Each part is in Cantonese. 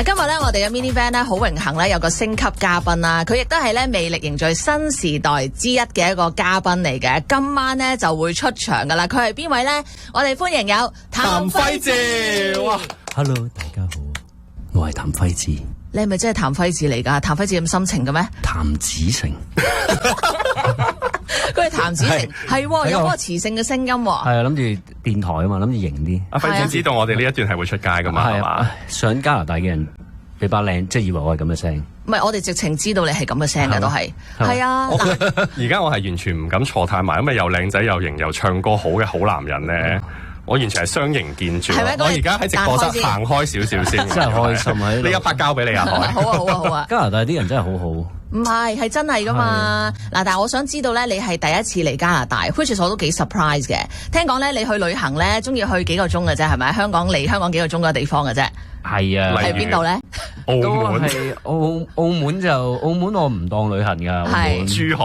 今日咧，我哋嘅 mini van 咧，好榮幸咧有個星級嘉賓啦，佢亦都係咧魅力凝聚新時代之一嘅一個嘉賓嚟嘅。今晚咧就會出場噶啦，佢係邊位咧？我哋歡迎有譚輝智。哇 ，Hello， 大家好，我係譚輝智。你係咪真係譚輝智嚟噶？譚輝智咁深情嘅咩？譚子成，佢係譚子成，係有嗰個磁性嘅聲音。係啊，諗住電台啊嘛，諗住型啲。阿輝智知道我哋呢一段係會出街噶嘛？係嘛？上加拿大嘅人俾把靚，即係以為我係咁嘅聲。唔係，我哋直情知道你係咁嘅聲嘅，都係。係啊。而家我係完全唔敢坐太埋，因為又靚仔又型又唱歌好嘅好男人咧。我完全係雙形見住，我而家喺直播室行開少少先，真係開心啊！呢一 part 交俾你啊，海。好啊好啊好啊！加拿大啲人真係好好。唔係真係噶嘛？嗱，但係我想知道咧，你係第一次嚟加拿大 which 我都幾 surprise 嘅。聽講咧，你去旅行咧，中意去幾個鐘嘅啫，係咪？香港離香港幾個鐘嘅地方嘅啫。係啊。喺邊度咧？澳門。係澳門就澳門，我唔當旅行㗎。係。珠海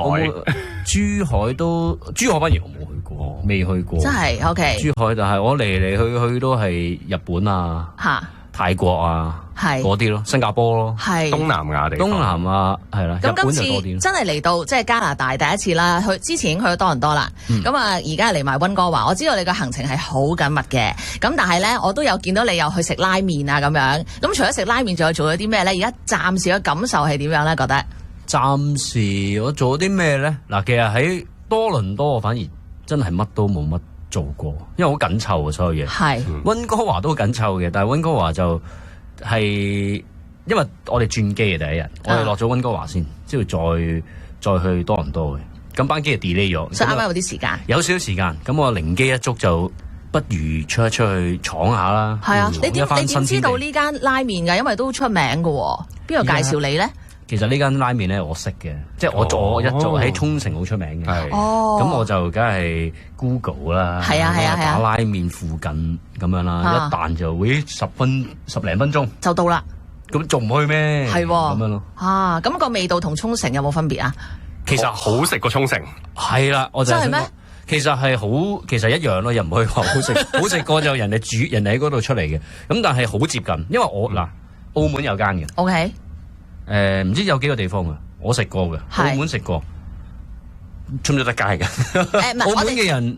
反而我冇去過，未去過。真係 OK。珠海就係我嚟去都係日本啊。嚇。泰國啊，嗰啲咯，新加坡咯，東南亞地方。東南亞係啦，咁今次真係嚟到即係加拿大第一次啦。去之前已經去咗多倫多啦，咁啊而家嚟埋溫哥華。我知道你個行程係好緊密嘅，咁但係咧我都有見到你又去食拉麵啊咁樣。咁除咗食拉麵，仲有做咗啲咩咧？而家暫時嘅感受係點樣咧？覺得暫時我做咗啲咩咧？嗱，其實喺多倫多我反而真係乜都冇乜做過，因為好緊湊啊，所有嘢。係溫哥華都緊湊嘅，但係溫哥華就係因為我哋轉機嘅第一日，我哋落咗溫哥華先，之後再去多倫多嘅。咁班機係 delay 咗，所以啱啱有啲時間，有少少時間。咁我靈機一觸，就不如出去闖下啦。係啊，你點知道呢間拉麵㗎？因為都出名㗎喎，邊個介紹你咧？其實呢間拉麵咧，我識嘅，即係我一早喺沖繩好出名嘅。咁我就梗係 Google 啦，打拉麵附近咁樣啦，一彈就會十零分鐘就到啦。咁仲唔去咩？係咁樣咯。咁個味道同沖繩有冇分別啊？其實好食過沖繩。係啦，我就真係咩？其實係好，其實一樣咯，又唔可以話好食。好食過就人哋喺嗰度出嚟嘅。咁但係好接近，因為我澳門有間嘅。OK。唔知有幾個地方啊？我食過嘅，澳門食過，出唔出得街嘅？澳門嘅人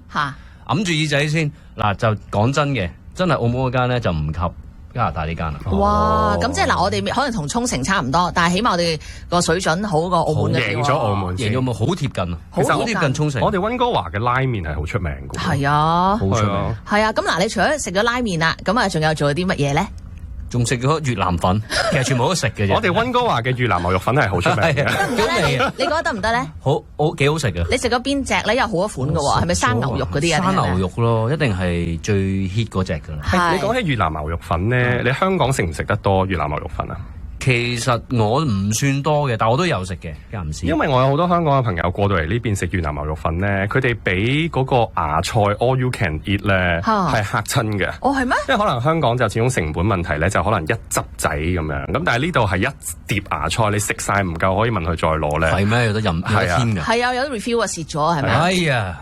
揞住耳仔先。嗱，就講真嘅，真係澳門嗰間咧就唔及加拿大呢間啦。哇！咁即係嗱，我哋可能同沖繩差唔多，但係起碼我哋個水準好過澳門嘅。贏咗澳門，贏咗澳門好貼近啊！好貼近沖繩。我哋溫哥華嘅拉麵係好出名嘅。係啊，好出名。係啊，咁嗱，你除咗食咗拉麵啦，咁啊，仲有做咗啲乜嘢咧？仲食咗越南粉，其實全部都食嘅啫。我哋溫哥華嘅越南牛肉粉係好出名嘅。得唔得咧？你覺得得唔得咧？好幾好食嘅。你食咗邊隻咧？有好多款嘅喎，係咪生牛肉嗰啲啊？生牛肉咯，一定係最 hit 嗰隻㗎啦。你講起越南牛肉粉咧，你香港食唔食得多越南牛肉粉啊？其實我唔算多嘅，但我都有食嘅，間唔時。因為我有好多香港嘅朋友過到嚟呢邊食越南牛肉粉咧，佢哋俾嗰個芽菜 all you can eat 咧係嚇親嘅。哦，係咩？因為可能香港就始終成本問題咧，就可能一執仔咁樣。咁但係呢度係一碟芽菜，你食晒唔夠，可以問佢再攞咧。係咩？有得任添㗎？係啊，有啲 review 啊蝕咗係咪？哎呀！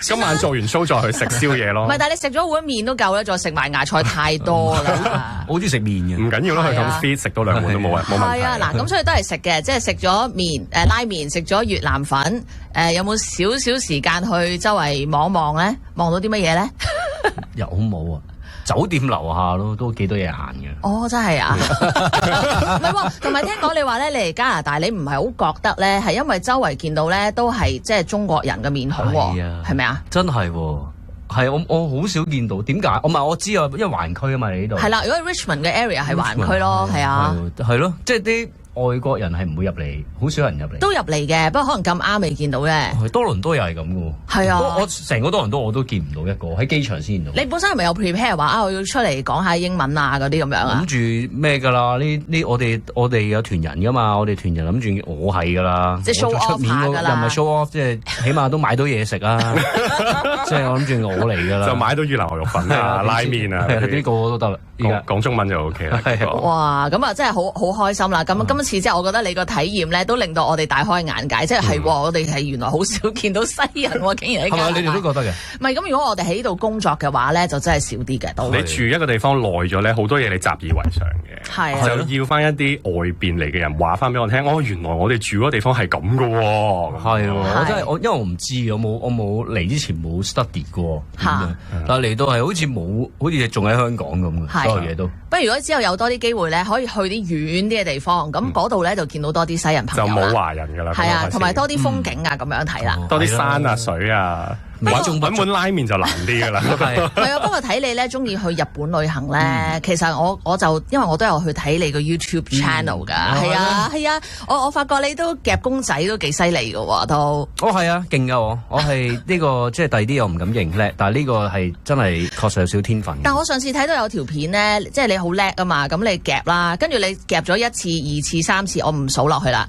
今晚做完 show 再去食宵夜咯。唔係，但係你食咗碗麵都夠啦，再食埋芽菜太多啦。我好中意食麵嘅，唔緊要啦，佢咁 fit 食到兩碗都冇問題。係啊，嗱，咁所以都係食嘅，即係食咗麵拉麵，食咗越南粉。有冇少少時間去周圍望望咧？望到啲乜嘢咧？有冇啊？酒店樓下咯，都幾多嘢行嘅。哦，真係啊！唔係喎，同埋聽講你話咧，你嚟加拿大，你唔係好覺得咧，係因為周圍見到咧都係即係中國人嘅面孔喎，係咪啊？真係喎，係我好少見到，點解？我知啊，因為環區啊嘛，你呢度係啦。如果 Richmond 嘅 area 係環區咯，係啊，係咯，即係啲外國人係唔會入嚟，好少人入嚟。都入嚟嘅，不過可能咁啱未見到啫。多倫多又係咁嘅喎。係啊，我成個多倫多我都見唔到一個，喺機場先見到。你本身係咪有 prepare 話我要出嚟講下英文啊嗰啲咁樣啊？諗住咩㗎啦？呢我哋有團人㗎嘛，我哋團人諗住我係㗎啦，即係 show off 下㗎啦，又唔係 show off， 即係起碼都買到嘢食啊！即係我諗住我嚟㗎啦，就買到越南牛肉粉啊、拉麵啊，呢個都得啦。講中文就 OK 啦。哇！咁啊，真係好開心啦！咁今今次即係我覺得你個體驗咧，都令到我哋大開眼界，即係我哋係原來好少見到西人喎，竟然喺加拿大。係咪？你哋都覺得嘅？唔係咁，如果我哋喺呢度工作嘅話咧，就真係少啲嘅。你住一個地方耐咗咧，好多嘢你習以為常嘅，係就要翻一啲外邊嚟嘅人話翻俾我聽，原來我哋住嗰個地方係咁嘅喎。係我真係因為我唔知，我冇嚟之前冇 study 過，但係嚟到係好似冇，好似仲喺香港咁嘅，所有嘢都。不如如果之後有多啲機會咧，可以去啲遠啲嘅地方，咁嗰度咧就見到多啲西人朋友，就冇華人㗎啦。係啊，同埋多啲風景啊，咁樣睇啦，多啲山啊、水啊。揾碗拉麵就難啲㗎啦。係啊，不過睇你咧中意去日本旅行咧，其實我就因為我都有去睇你個 YouTube channel 㗎。係啊，我發覺你都夾公仔都幾犀利㗎喎，都。係啊，勁㗎我係呢個即係第二啲我唔敢認叻，但係呢個係真係確實有少少天分。但我上次睇到有條片咧，即係你好叻啊嘛，咁你夾啦，跟住你夾咗1次、2次、3次，我唔數落去啦。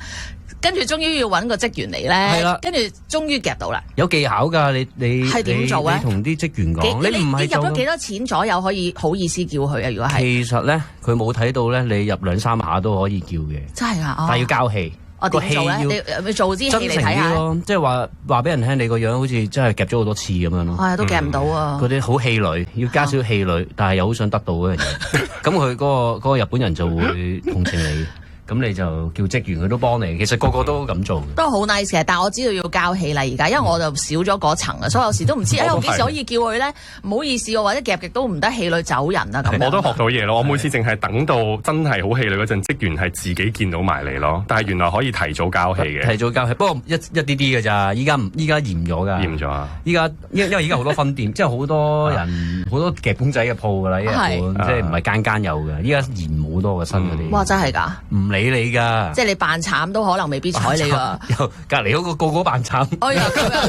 跟住終於要揾個職員嚟咧，跟住終於夾到啦。有技巧㗎，你係點做咧？你同啲職員講，你唔係入咗幾多錢左右可以好意思叫佢啊？如果係其實咧，佢冇睇到咧，你入2-3下都可以叫嘅。真係㗎，但係要交戲。個戲要做啲戲嚟睇下咯，即係話俾人聽，你個樣好似真係夾咗好多次咁樣咯。係都夾唔到啊！嗰啲好氣餒，要加少氣餒，但係又好想得到嗰樣嘢。咁佢嗰個日本人就會同情你。咁你就叫職員佢都幫你，其實個個都咁做，都好 nice 嘅。但係我知道要交戲啦，而家因為我就少咗嗰層啊，所以有時都唔知我幾時可以叫佢咧。唔好意思喎，或者夾極都唔得，氣餒走人啊咁。我都學到嘢咯，我每次淨係等到真係好氣餒嗰陣，職員係自己見到埋嚟咯。但係原來可以提早交戲嘅，提早交戲。不過一啲啲㗎咋，依家嚴咗㗎，嚴咗啊！依家因為依家好多分店，即係好多人好多夾公仔嘅鋪㗎啦，日本即係唔係間有嘅。依家嚴好多嘅新嗰啲。哇！真係㗎，唔理你㗎，即係你扮慘都可能未必睬你㗎。隔離嗰個個扮慘。哎呀，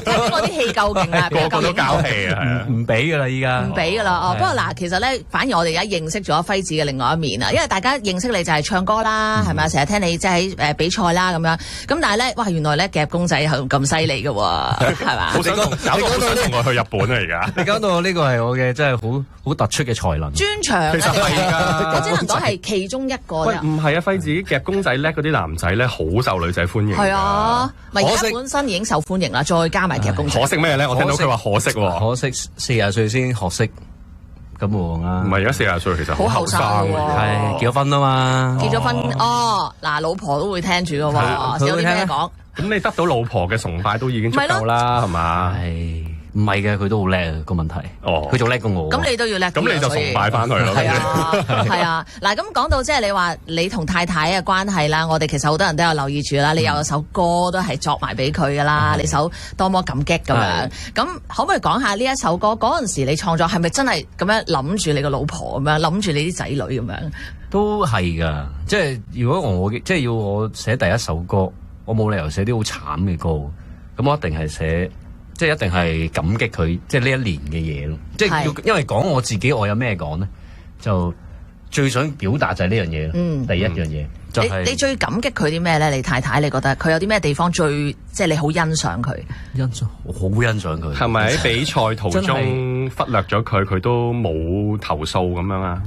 聽我啲戲夠勁啦，個個都交戲啊，唔俾㗎啦，依家唔俾㗎啦。哦，不過嗱，其實咧，反而我哋而家認識咗輝子嘅另外一面啊，因為大家認識你就係唱歌啦，係咪啊？成日聽你即係喺比賽啦咁樣。咁但係咧，哇，原來咧夾公仔係咁犀利㗎喎，係嘛？好想搞到好想同我去日本啊！而家你講到呢個係我嘅真係好突出嘅才能。專長其實係㗎，我只能講係其中一個。喂，唔係啊，輝子夾公仔叻嗰啲男仔咧，好受女仔歡迎。係啊，咪而家本身已經受歡迎啦，再加埋夾公仔。可惜咩咧？我聽到佢話可惜喎。可惜40歲先學識咁喎啊！唔係而家40歲其實好後生喎。係結咗婚啊嘛。結咗婚哦，嗱，老婆都會聽住㗎喎。有啲咩講？咁你得到老婆嘅崇拜都已經足夠啦，係嘛？係。唔係嘅，佢都好叻啊！個問題，佢仲叻過我。咁你都要叻，咁你就崇拜翻佢咯。係啊，係啊。嗱，咁講到即係你話你同太太嘅關係啦，我哋其實好多人都有留意住啦。你有首歌都係作埋俾佢噶啦，你首多麼感激咁樣。咁可唔可以講下呢一首歌嗰陣時你創作係咪真係咁樣諗住你個老婆咁樣，諗住你啲仔女咁樣？都係㗎，即係如果我即係要我寫第一首歌，我冇理由寫啲好慘嘅歌，咁我一定係寫。即係一定係感激佢，即係呢一年嘅嘢咯。即係要，因為講我自己，我有咩講咧？就最想表達就係呢樣嘢。第一樣嘢就係你最感激佢啲咩咧？你太太，你覺得佢有啲咩地方最即係你好欣賞佢？我好欣賞佢。係咪喺比賽途中忽略咗佢，佢都冇投訴咁樣啊？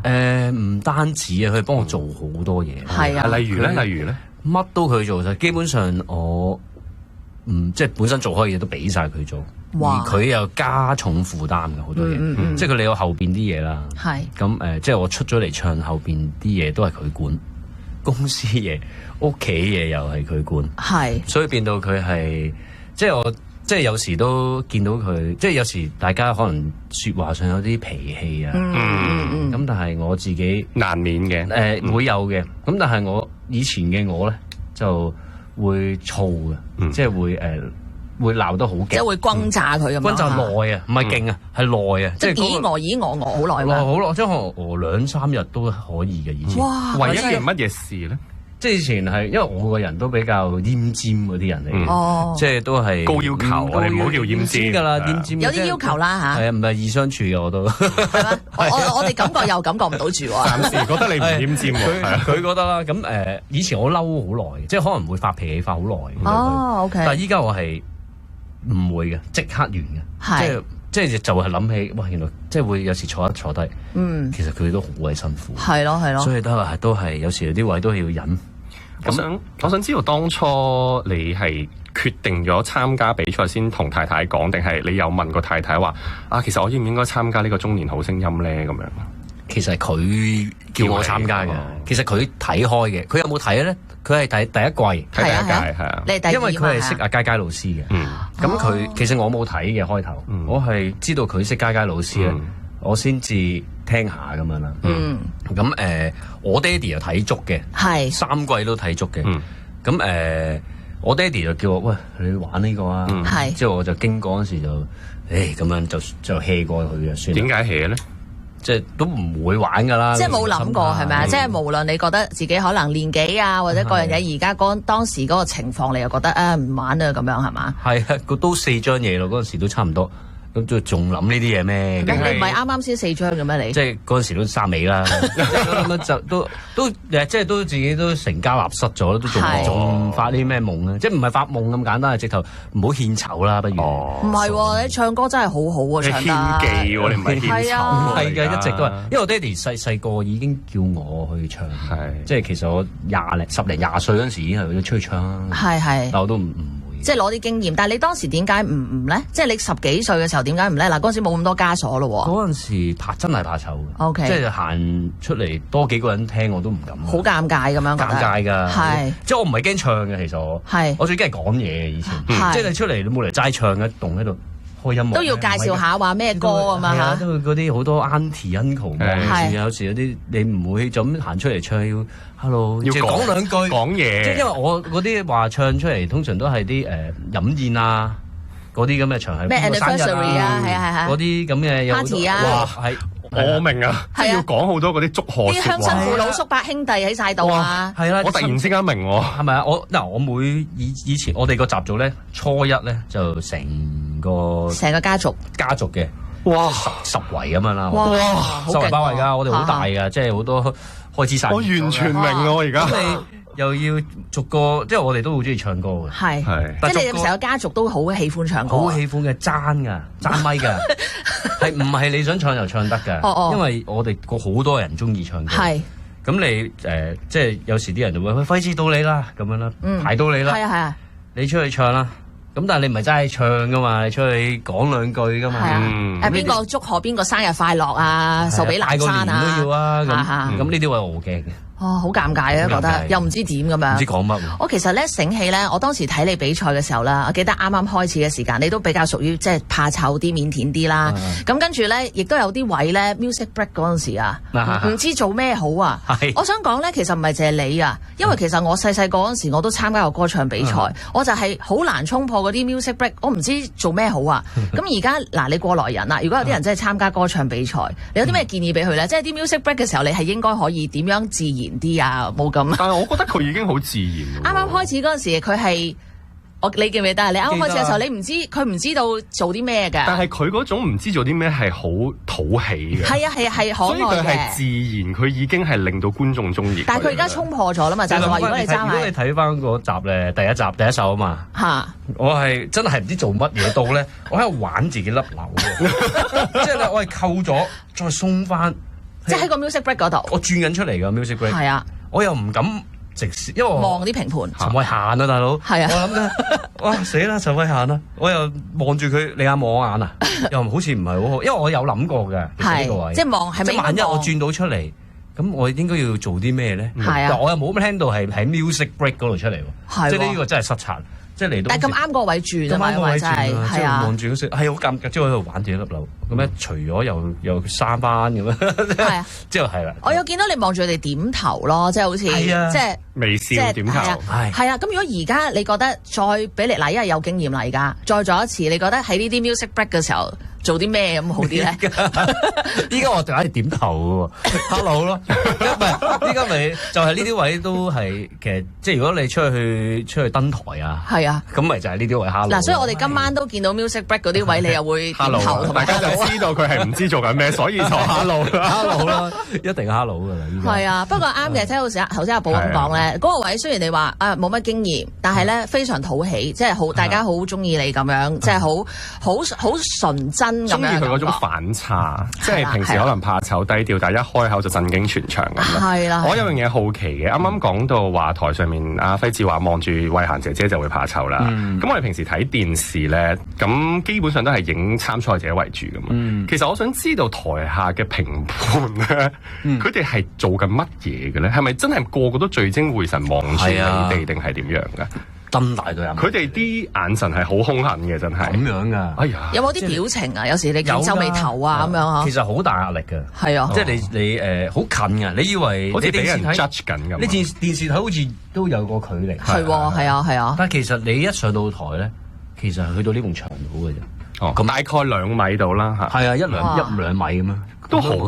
唔單止啊，佢幫我做好多嘢。係啊，例如咧，乜都佢做晒，基本上我。即係本身做開嘢都俾晒佢做，而佢又加重負擔嘅好多嘢，即係佢嚟到後邊啲嘢啦。係咁即係我出咗嚟唱後邊啲嘢都係佢管，公司嘢、屋企嘢又係佢管。係，所以變到佢係即係我即係有時都見到佢，即係有時大家可能説話上有啲脾氣啊。咁但係我自己難免嘅，會有嘅。咁但係我以前嘅我咧就。會燥嘅，即係會鬧得好勁，即係會轟炸佢咁樣。轟炸耐啊，唔係勁啊，係耐啊，即係咦我好耐喎。好耐，即係可能2-3日都可以嘅以前。哇！唯一件乜嘢事咧？即係以前係因為我個人都比較奄尖嗰啲人嚟，即係都係高要求，我哋唔好叫奄尖㗎啦，奄尖有啲要求啦嚇。係啊，唔係易相處嘅我都。係咩？我哋感覺又感覺唔到住喎。暫時覺得你唔奄尖喎。佢覺得啦，咁以前我嬲好耐，即係可能會發脾氣發好耐。哦，OK。但係依家我係唔會嘅，即刻完嘅。即係就係諗起，哇！原來即係會有時坐低，其實佢都好鬼辛苦。係咯，所以都係有時有啲位都係要忍，我想知道當初你係決定咗參加比賽先同太太講，定係你有問過太太話其實我應唔應該參加呢個中年好聲音咧？咁樣其實佢叫我參加嘅，其實佢睇開嘅。佢有冇睇咧？佢係睇第一季，睇第一屆係啊。因為佢係識阿佳佳老師嘅。咁佢其實我冇睇嘅開頭，我係知道佢識佳佳老師咧，我先至聽下咁樣啦。咁我爹哋又睇足嘅，3季都睇足嘅。咁我爹哋就叫我喂，你玩呢個啊。之後我就經過嗰時就咁樣就 hea 過去嘅算。點解 hea 咧？即係都唔會玩㗎啦，即係冇諗過係咪啊？即係無論你覺得自己可能年紀啊，或者各樣嘢，而家當時嗰個情況，你又覺得唔玩啊咁樣係嘛？係啊，都4張嘢咯，嗰陣時都差唔多。咁仲諗呢啲嘢咩？咁你唔係啱啱先4張嘅咩？你即係嗰陣時都三尾啦，就都即係都自己都成家立室咗，都仲發啲咩夢啊？即係唔係發夢咁簡單，係直頭唔好獻醜啦，不如。唔係，你唱歌真係好好啊，唱得。獻技喎，你唔係獻醜。係嘅，一直都係，因為我爹哋細個已經叫我去唱，即係其實我10零20歲嗰陣時已經係去咗出去唱。係。但我都唔。即係攞啲經驗，但係你當時點解唔咧？即係你10幾歲嘅時候點解唔咧？嗱，嗰陣時冇咁多枷鎖咯喎。嗰陣時真係怕醜嘅。OK，即係行出嚟多幾個人聽我都唔敢。好尷尬咁樣。尷尬㗎。係。即係我唔係驚唱嘅，其實我。係。我最驚係講嘢嘅以前。即係你出嚟你冇嚟齋唱嘅，動喺度開音樂。都要介紹下話咩歌啊嘛嚇。都會嗰啲好多 auntie uncle 有時有啲你唔會就咁行出嚟唱要。Hello， 要講兩句講嘢，即係因為我嗰啲話唱出嚟，通常都係啲飲宴啊，嗰啲咁嘅場合，咩 anniversary 啊，係啊，嗰啲咁嘅 party 啊，哇，係我明啊，即係要講好多嗰啲祝賀啲鄉親父老叔伯兄弟喺晒度啊，係啦，我突然之間明喎，係咪啊？我以前我哋個習俗咧，初一咧就成個家族嘅，哇十圍咁樣啦，哇十圍八圍㗎，我哋好大㗎，即係好多。開始晒，我完全明啊！我而家咁你又要逐個，即係我哋都好中意唱歌嘅，係，即係你成個家族都好喜歡唱歌，好喜歡嘅爭咪㗎，係唔係你想唱就唱得㗎？因為我哋好多人中意唱歌，係，咁你即係有時啲人就會費事到你啦，咁樣啦，排到你啦，係啊，你出去唱啦。咁但係你唔係真係唱噶嘛，你出去講兩句噶嘛。邊個祝賀邊個生日快樂啊，壽比南山啊，都要啊。咁呢啲位我好驚嘅。好尷尬啊，覺得又唔知點咁樣。唔知講乜。我其實咧醒起咧，我當時睇你比賽嘅時候啦，我記得啱啱開始嘅時間，你都比較屬於即係怕醜啲、腼腆啲啦。咁跟住咧，亦都有啲位咧 music break 嗰陣時啊，唔知做咩好啊。我想講咧，其實唔係淨係你啊，因為其實我細個嗰陣時我都參加過歌唱比賽，我就係好難衝破嗰啲 music break，我唔知做咩好啊。咁而家嗱，你過來人啦，如果有啲人真係參加歌唱比賽，你有啲咩建議俾佢咧？即係啲 music break 嘅時候，你係應該可以點樣自然啲啊，冇咁。但係我覺得佢已經好自然。啱啱開始嗰陣時，佢係你記唔記得？你啱啱開始嘅時候，佢唔知道做啲咩㗎。但係佢嗰種唔知做啲咩係好討喜嘅。係啊係可愛嘅。所以佢係自然，佢已經係令到觀眾中意。但係佢而家衝破咗啦嘛，就係話如果你睇翻嗰集咧，第一首啊嘛。嚇！我係真係唔知做乜嘢到咧，我喺度玩自己粒紐即係我係扣咗再鬆翻。即係喺個 music break 嗰度，我轉緊出嚟㗎 music break。係啊，我又唔敢直視，因為望啲評判。陳慧嫻啊，大佬。係啊。我諗緊，哇死啦！陳慧嫻啊，我又望住佢，你眼望我眼啊，又好似唔係好好，因為我有諗過嘅呢個位。即係望係咪？即係萬一我轉到出嚟，咁我應該要做啲咩咧？係啊。但我又冇咁聽到係喺 music break 嗰度出嚟喎。即係呢個真係失策。即係嚟到，但係咁啱個位轉啊嘛，因為真係係啊，望住嗰時係好尷尬，即係我喺度玩住一粒紐，咁咧除咗又三班咁樣，係啊，之後係啦。我有見到你望住佢哋點頭咯，即係好似即係微笑點頭，係啊。咁如果而家你覺得再俾你嗱，因為有經驗啦，而家再做一次，你覺得喺呢啲 music break 嘅時候做啲咩咁好啲咧？依家我就係點頭嘅喎，hello 咯，依家咪就係呢啲位都係其實即係如果你出去登台啊，係啊，咁咪就係呢啲位 hello。嗱，所以我哋今晚都見到 music break 嗰啲位，你又會點頭，大家就知道佢係唔知做緊咩，所以就 hello 啦，一定 hello 㗎啦。係啊，不過啱嘅，即係頭先阿寶咁講咧，嗰個位雖然你話冇乜經驗，但係咧非常討喜，即係好大家好中意你咁樣，即係好純真。咁樣。中意佢嗰種反差，即係平時可能怕醜低調，但係一開口就震驚全場咁樣。係啦。我有樣嘢好奇嘅，啱啱講到話台上面阿輝志話望住慧嫻姐姐就會怕醜啦。咁我哋平時睇電視咧，咁基本上都係影參賽者為主噶嘛。其實我想知道台下嘅評判咧，佢哋係做緊乜嘢嘅咧？係咪真係個個都聚精會神望住你哋，定係點樣㗎？瞪大對眼，佢哋啲眼神係好兇狠嘅，真係咁樣噶。哎呀，有冇啲表情啊？有時你見皺眉頭啊咁樣。其實好大壓力㗎。係啊，即係你好近㗎。你以為好似俾人你電視 judge 緊咁。你電視睇好似都有個距離。係啊。但係其實你一上到台咧，其實係去到呢埲牆度嘅啫。咁大概2米度啦嚇。係啊，一兩米咁樣。都好近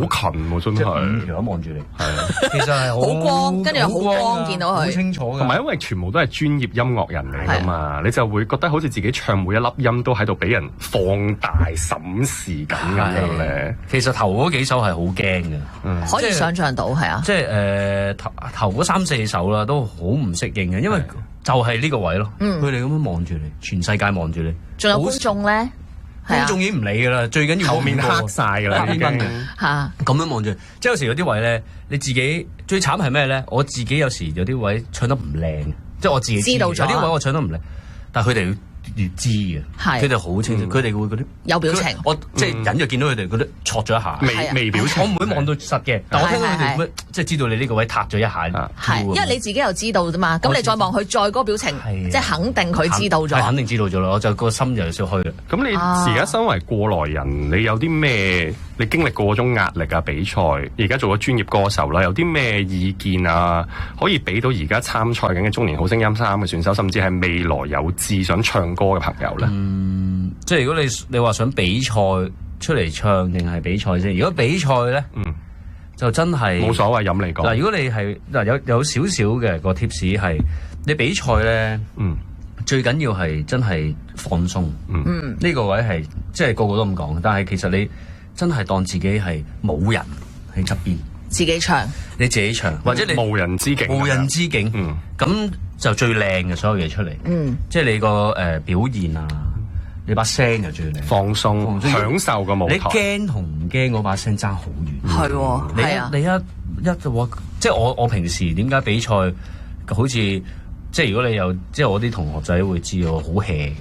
喎，真係。5條望住你，係啊，其實係好光，跟住又好光，見到佢好清楚嘅。同埋因為全部都係專業音樂人嚟㗎嘛，你就會覺得好似自己唱每一粒音都喺度俾人放大審視緊咁樣咧。其實頭嗰幾首係好驚嘅，可以想像到係啊。即係頭嗰3-4首啦，都好唔適應嘅，因為就係呢個位咯。佢哋咁樣望住你，全世界望住你。仲有觀眾咧？觀眾已經唔理㗎啦，最緊要後面黑晒㗎啦，已經嚇咁樣望住。即係有時有啲位咧，你自己最慘係咩咧？我自己有時有啲位唱得唔靚，即係我自己知道咗。有啲位我唱得唔靚，但係佢哋越知嘅，佢哋好清楚，佢哋會嗰啲有表情。我即係隱約見到佢哋嗰啲挫咗一下，微表情。我唔會望到實嘅，但我聽到佢哋即係知道你呢個位撻咗一下。係，因為你自己又知道啫嘛。咁你再望佢再嗰個表情，即係肯定佢知道咗。肯定知道咗啦，我就個心就有少虛啦。咁你而家身為過來人，你有啲咩？你經歷過嗰種壓力啊，比賽而家做咗專業歌手啦，有啲咩意見啊？可以俾到而家參賽緊嘅中年好聲音3嘅選手，甚至係未來有志想唱歌嘅朋友咧？即係如果你話想比賽出嚟唱定係比賽先？如果比賽咧，就真係冇所謂，任你講。嗱，如果你係有少少嘅個 tips 係你比賽咧，最緊要係真係放鬆。呢個位係即係個個都咁講，但係其實你真係當自己係冇人喺側邊，自己唱，你自己唱，或者你無人之境，無人之境，咁就最靚嘅所有嘢出嚟。即係你個表現啊，你把聲就最靚，放鬆，享受個舞台。你驚同唔驚嗰把聲爭好遠。係喎，係啊。你一即係我平時點解比賽好似即係如果你有即係我啲同學仔會知我好 hea 嘅，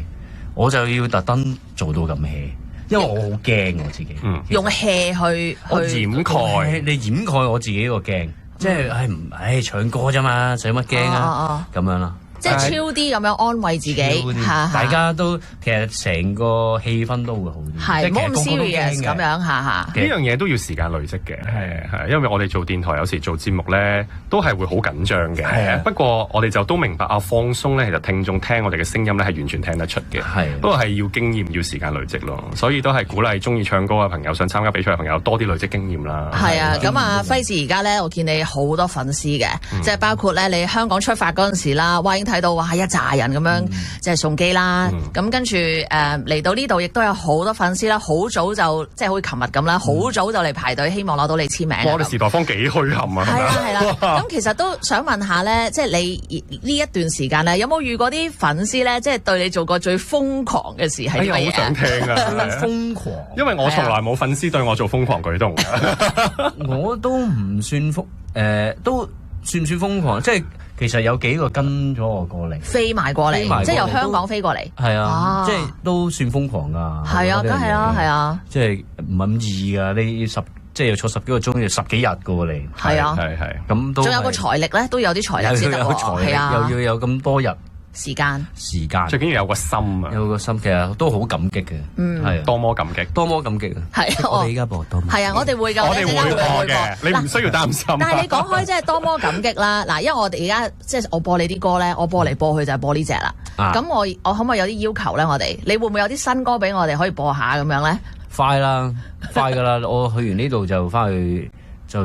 我就要特登做到咁 hea。因為我好驚我自己，用 hea 去掩蓋，你掩蓋我自己個驚，即係唱歌啫嘛，使乜驚啊？咁樣啦，即係超啲咁樣安慰自己，大家都其實成個氣氛都會好啲，係唔好咁 serious 咁樣下。呢樣嘢都要時間累積嘅，係因為我哋做電台有時做節目咧，都係會好緊張嘅。不過我哋就都明白放鬆咧，其實聽眾聽我哋嘅聲音咧係完全聽得出嘅。不過係要經驗，要時間累積咯。所以都係鼓勵中意唱歌嘅朋友，想參加比賽嘅朋友多啲累積經驗啦。係啊，咁啊輝志而家咧，我見你好多粉絲嘅，即係包括咧你香港出發嗰陣時啦，哇已經睇到哇一紮人咁樣即係送機啦。咁跟住嚟到呢度亦都有好多粉絲啦，好早就即係好似琴日咁啦，好早就嚟排隊，希望攞到你簽名。我哋時代坊幾墟冚啊！係啦。咁其實都想問下咧，即係你呢一段時間咧，有冇遇過啲粉絲咧，即係對你做過最瘋狂嘅事係乜嘢？好想聽啊！瘋狂，因為我從來冇粉絲對我做瘋狂舉動嘅。我都唔算都算唔算瘋狂？即係其實有幾個跟咗我過嚟，飛埋過嚟，即係由香港飛過嚟。係啊，即係都算瘋狂㗎。係啊，梗係啦，係啊。即係唔係咁易㗎？你即係要坐10幾個鐘，要10幾日過嚟。係啊，係。咁都仲有個財力咧，都有啲財力先得喎。係啊，又要有咁多日。時間最緊要有個心啊！有個心，其實都好感激嘅，係多麼感激，多麼感激啊！係我哋而家播多麼，係啊！我哋會㗎，我哋會播嘅，你唔需要擔心。但係你講開即係多麼感激啦！嗱，因為我哋而家即係我播你啲歌咧，我播嚟播去就係播呢隻啦。咁我可唔可以有啲要求咧？我哋你會唔會有啲新歌俾我哋可以播下咁樣咧？快啦，快㗎啦！我去完呢度就翻去。就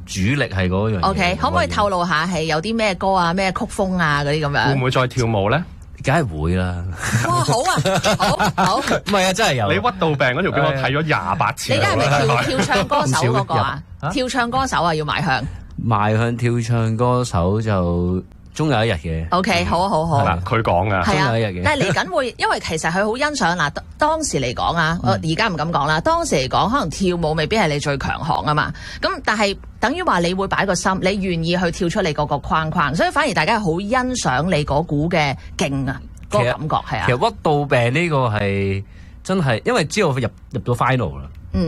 主力係嗰樣嘢。OK， 可唔可以透露下係有啲咩歌啊、咩曲風啊嗰啲咁樣？會唔會再跳舞咧？梗係會啦。哇，好啊，好。唔係啊，真係有。你屈到病嗰條片我睇咗28次。你而家係咪跳唱歌手嗰個啊？跳唱歌手啊，要邁向。邁向跳唱歌手就終有一日嘅。OK， 好好好。佢講啊，係啊，終有一日嘅。但係嚟緊會，因為其實佢好欣賞嗱，當時嚟講啊，我而家唔敢講啦。當時嚟講，可能跳舞未必係你最強項啊嘛。咁但係等於話你會擺個心，你願意去跳出你嗰個框框，所以反而大家係好欣賞你嗰股嘅勁啊，嗰個感覺係啊。其實屈到病呢個係真係，因為知道入到 final 啦。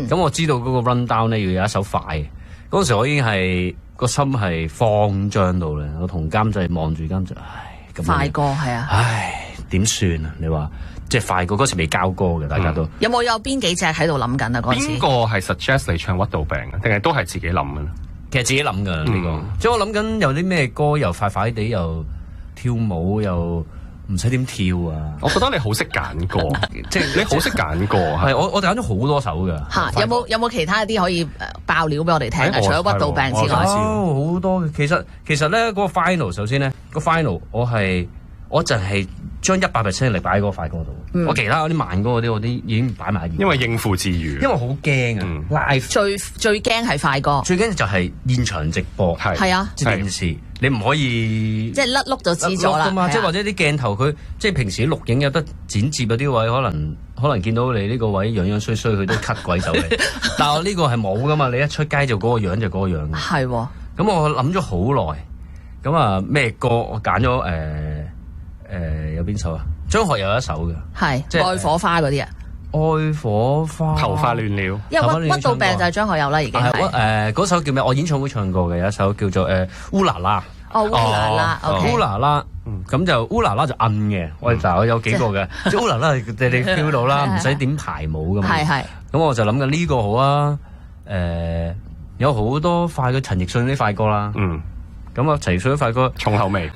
咁我知道嗰個 run down 咧要有一首快嘅，嗰時我已經係個心係慌張到咧，我同監製望住監製，咁快歌係啊，點算啊？你話即係快歌嗰時未交歌嘅，大家都有邊幾隻喺度諗緊啊？嗰時邊個係 suggest 你唱屈到病啊？定係都係自己諗嘅咧？其實自己諗㗎呢個，即係我諗緊有啲咩歌又快快地又跳舞又唔使點跳啊！我覺得你好識揀歌，即係你好識揀歌。係我揀咗好多首㗎。嚇，有冇其他一啲可以爆料俾我哋聽啊？除咗屈到病之外，好多嘅。其實咧嗰個 final 首先咧個 final 我就係將100% 力擺喺嗰個快歌度。我其他嗰啲慢歌嗰啲已經擺埋一邊。因為應付自如。因為好驚啊！live 最驚係快歌。最驚就係現場直播。係啊，電視你唔可以即係甩碌就知咗啦。即係或者啲鏡頭佢即係平時錄影有得剪接嗰啲位，可能見到你呢個位樣樣衰衰，佢都 cut 鬼走嚟。但係我呢個係冇噶嘛，你一出街就嗰個樣就嗰個樣。係喎。咁我諗咗好耐，咁啊咩歌我揀咗有邊首啊？張學友有一首嘅，係即係愛火花嗰啲啊。愛火花，頭髮亂了，因為屈到病就係張學友啦，已經係。嗰首叫咩？我演唱會唱過嘅有一首叫做烏啦啦。烏啦啦，烏啦啦，咁就烏啦啦就暗嘅。我有幾個嘅，即係烏啦啦你 feel 到啦，唔使點排舞噶嘛。係。咁我就諗緊呢個好啊。有好多快嘅陳奕迅啲快歌啦。咁啊，陳奕迅啲快歌重口味。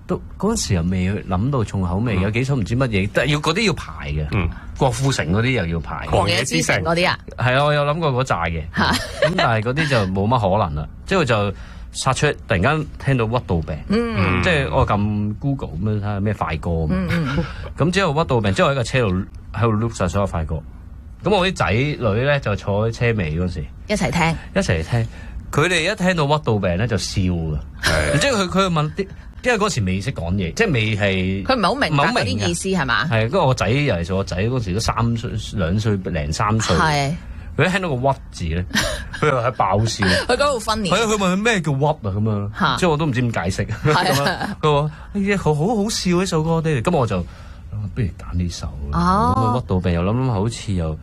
都嗰陣時又未諗到重口味，有幾首唔知乜嘢，但係嗰啲要排嘅。郭富城嗰啲又要排。狂野之城嗰啲啊？係啊，我有諗過嗰扎嘅。咁但係嗰啲就冇乜可能啦。之後就殺出，突然間聽到屈到病。即係我撳 Google 咁樣睇下咩快歌。咁之後屈到病，之後喺個車度喺度 look 晒所有快歌。咁我啲仔女咧就坐喺車尾嗰時一齊聽。佢哋一聽到屈到病咧就笑㗎。即係佢問啲。因為嗰時未識講嘢，即係未係佢唔係好明白嗰啲意思係嘛？係，嗰個我仔又係我仔嗰時都2歲零3歲。係，佢一聽到個屈字咧，佢又係爆笑。佢嗰度分裂。係啊，佢問佢咩叫屈啊咁樣，即係我都唔知點解釋。佢話：好好笑呢首歌爹哋。咁我就不如揀呢首。咁屈到病又諗好似又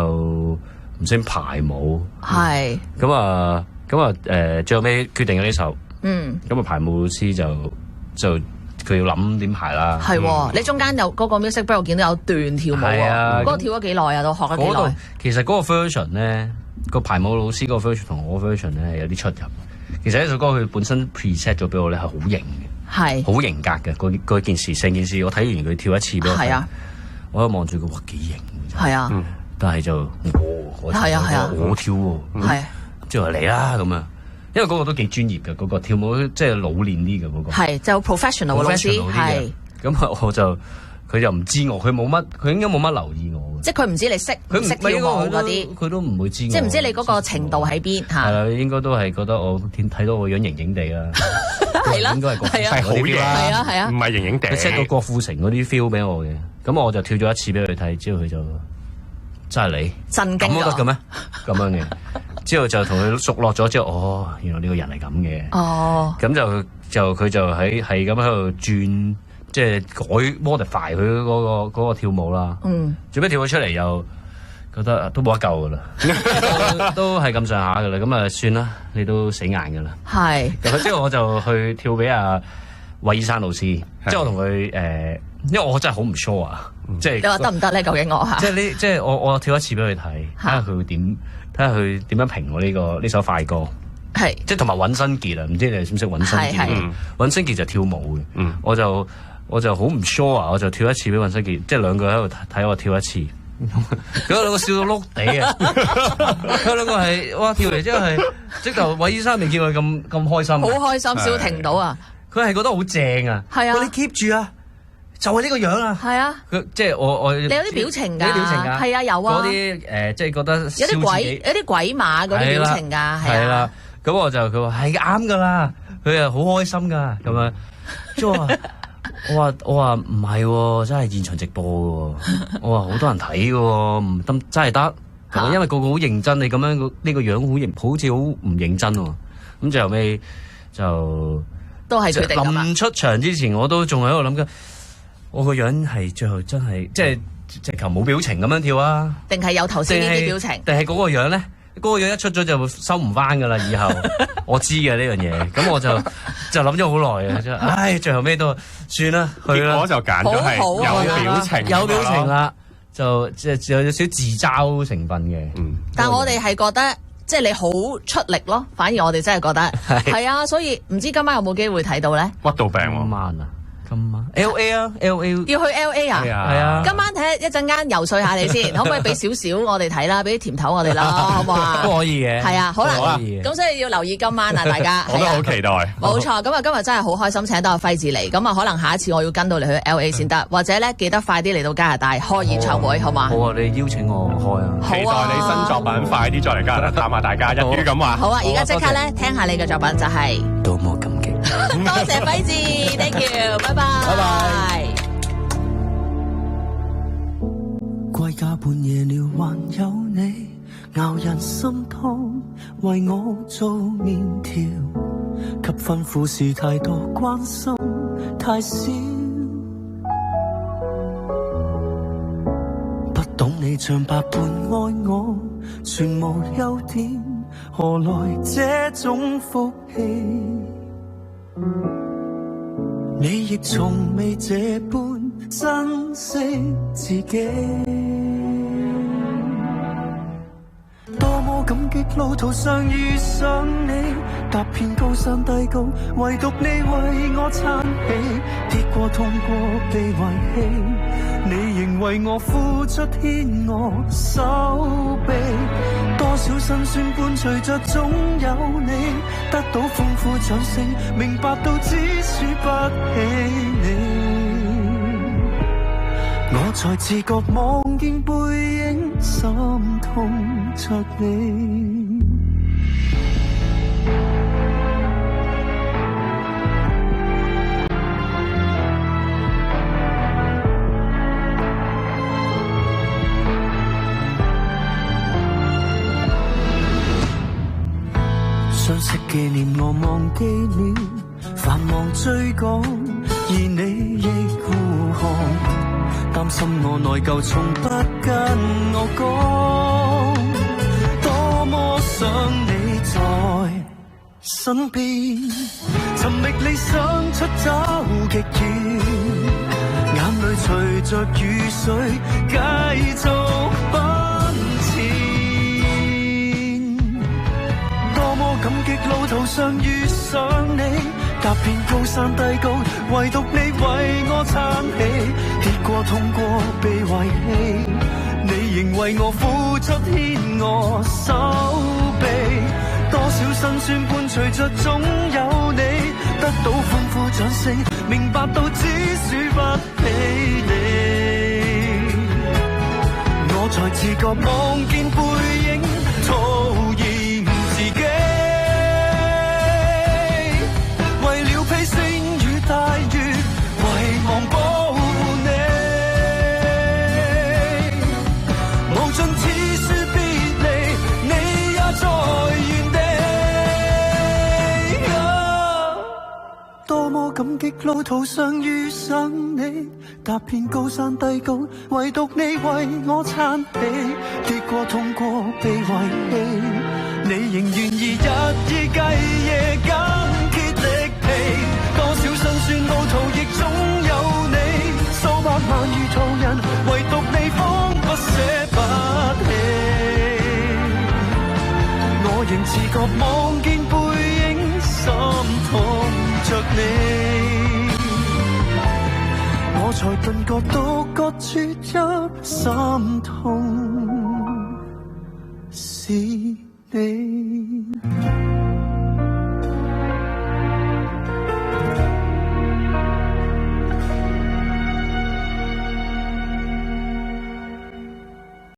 唔識排舞。係。咁啊最後尾決定咗呢首。咁啊排舞老師就佢要諗點排啦。係，你中間有嗰個 music break，我見到有段跳舞啊。嗰個跳咗幾耐啊？都學咗幾耐？其實嗰個 version 咧，個排舞老師嗰個 version 同我 version 咧有啲出入。其實呢首歌佢本身 preset 咗俾我咧係好型嘅，係好型格嘅。嗰件事成件事，我睇完佢跳一次俾我睇，我一望住佢，哇幾型！係啊，但係就我跳喎，係之後嚟啦咁啊。因為嗰個都幾專業嘅，嗰個跳舞即係老練啲嘅嗰個。係就 professional 嘅老師，係。咁啊，佢就唔知我，佢應該冇乜留意我。即係佢唔知你識唔識跳舞嗰啲，佢都唔會知我。即係唔知你嗰個程度喺邊嚇。係啦，應該都係覺得我睇到我樣型型地啦。係啦，應該係好型啦，係啊，唔係型型地。佢 set 到郭富城嗰啲 feel 俾我嘅，咁我就跳咗一次俾佢睇，之後佢就真係你震驚咗。咁都得嘅咩？咁樣嘅。之後就同佢熟絡咗之後，原來呢個人係咁嘅。咁就佢就係咁喺度轉，即係改 modify 佢嗰個跳舞啦。最尾跳咗出嚟又覺得都冇得救噶啦，都係咁上下噶啦。咁啊算啦，你都死硬噶啦。係。之後我就去跳俾阿韋醫生老師，即係我同佢因為我真係好唔 sure 啊，即係你話得唔得咧？究竟我即係我跳一次俾佢睇，睇下佢會點。睇下佢點樣評我呢首快歌，係即係同埋尹新傑啊，唔知你識唔識尹新傑？尹新傑就跳舞嘅，我就好唔 sure 啊，我就跳一次俾尹新傑，即係兩個喺度睇我跳一次，佢兩個笑到碌地啊！佢兩個係哇跳嚟之後係即頭韋醫生未見佢咁開心，好開心笑停到啊！佢係覺得好正啊！係啊，你 keep 住啊！就係呢個樣啊！係啊，即係我你有啲表情㗎，係啊有啊，嗰啲即係覺得有啲鬼馬嗰啲表情㗎，係啦。咁我就佢話係啱㗎啦，佢係好開心㗎咁樣。即係我話唔係喎，真係現場直播喎。我話好多人睇嘅喎，唔得真係得。因為個個好認真，你咁樣呢個樣好似好唔認真喎。咁最後尾就都係決定咁啦。臨出場之前，我都仲喺度諗緊，我個樣係最後真係即係直頭冇表情咁樣跳啊？定係有頭先呢啲表情？定係嗰個樣咧？嗰個樣一出咗就收唔翻噶啦，以後我知嘅呢樣嘢，咁我就諗咗好耐啊，唉，最後尾都算啦，去啦。結果就揀咗係有表情，有表情啦，就即係有少少自嘲成分嘅。但我哋係覺得即係你好出力咯，反而我哋真係覺得係啊，所以唔知今晚有冇機會睇到咧？屈到病喎，今晚啊！今晚 LA 啊 ，LA 要去 LA 啊，係啊！今晚睇一陣間游說下你先，可唔可以俾少少我哋睇啦？俾啲甜頭我哋啦，好唔好啊？都可以嘅。係啊，好啦，咁所以要留意今晚啊，大家。我都好期待。冇錯，咁啊今日真係好開心，請到阿輝志嚟，咁啊可能下一次我要跟到你去 LA 先得，或者咧記得快啲嚟到加拿大開演唱會，好嘛？好啊，你邀請我開啊！期待你新作品快啲再嚟加拿大探下大家，一於咁話。好啊，而家即刻咧聽下你嘅作品就係。多麼感激。多謝輝志 ，thank you，拜拜。拜拜。歸家半夜了，還有你熬人心湯，為我做麵條，給吩咐時太多，關心太少。不懂你像百般愛我，全無優點，何來這種福氣？你亦從未這般珍惜自己，多麼感激路途上遇上你，踏遍高山低谷，唯獨你為我撐起，跌過痛過被遺棄，你仍為我付出牽我手臂，多少辛酸伴隨着總有你，得到豐富掌聲，明白到只輸不起你，我才自覺望見背影，心痛着你。相識紀念我忘記了，繁忙追趕，而你亦孤寒，擔心我內疚，從不跟我講，多麼想你在身邊，尋覓理想出走極遠，眼淚隨着雨水繼續奔前，多麼感激路途上遇上你，踏遍高山低谷，唯獨你為我撐起，跌過痛過被遺棄，你仍為我付出牽我手臂，多少辛酸伴隨着總有你，得到歡呼掌聲，明白到只輸不起你，我才自覺望見背影，討厭自己，為了披星與大月，遺忘保護你，無盡次說別離，你也在原地，多麼感激路途上遇上你，踏遍高山低谷，唯獨你為我撐起，跌過痛過被遺棄，你仍願意日以繼夜筋竭力疲，多少辛酸路途亦總有你，數百萬餘途人，唯獨你方不捨不棄，我仍自覺望見背影，心痛着你，我才頓覺獨個啜泣，心痛是你。